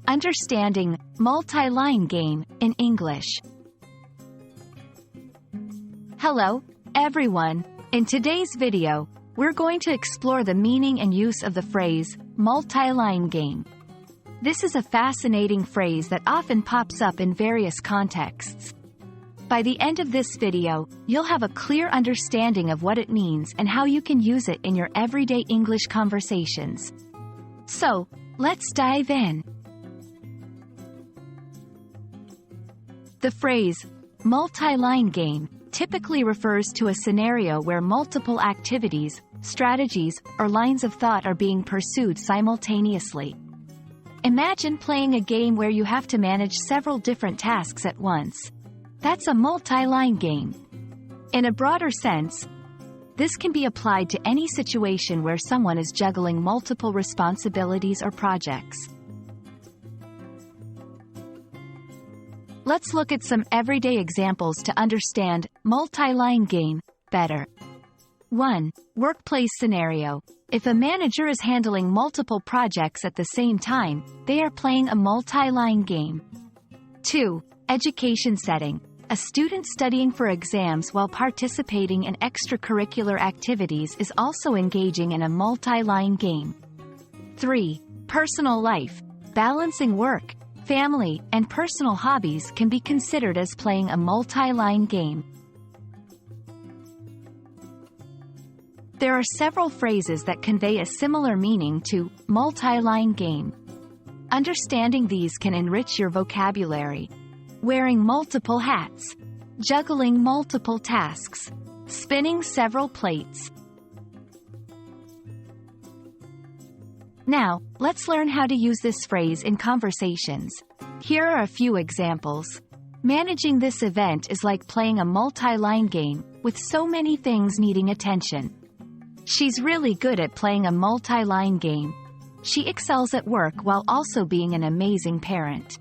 Understanding multi-line game in English. Hello, everyone. In today's video, we're going to explore the meaning and use of the phrase multi-line game. This is a fascinating phrase that often pops up in various contexts. By the end of this video, you'll have a clear understanding of what it means and how you can use it in your everyday English conversations. So, let's dive in. The phrase, multi-line game, typically refers to a scenario where multiple activities, strategies, or lines of thought are being pursued simultaneously. Imagine playing a game where you have to manage several different tasks at once. That's a multi-line game. In a broader sense, this can be applied to any situation where someone is juggling multiple responsibilities or projects. Let's look at some everyday examples to understand multi-line game better. 1. Workplace scenario. If a manager is handling multiple projects at the same time, they are playing a multi-line game. 2. Education setting. A student studying for exams while participating in extracurricular activities is also engaging in a multi-line game. 3. Personal life. Balancing work, family, and personal hobbies can be considered as playing a multi-line game. There are several phrases that convey a similar meaning to multi-line game. Understanding these can enrich your vocabulary. Wearing multiple hats, juggling multiple tasks, spinning several plates. Now, let's learn how to use this phrase in conversations. Here are a few examples. Managing this event is like playing a multi-line game, with so many things needing attention. She's really good at playing a multi-line game. She excels at work while also being an amazing parent.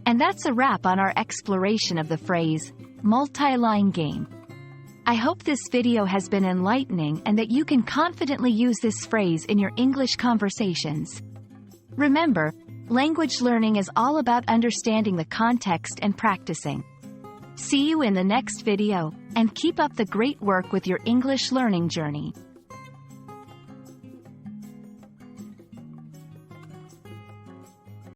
And that's a wrap on our exploration of the phrase, multi-line game. I hope this video has been enlightening and that you can confidently use this phrase in your English conversations. Remember, language learning is all about understanding the context and practicing. See you in the next video, and keep up the great work with your English learning journey.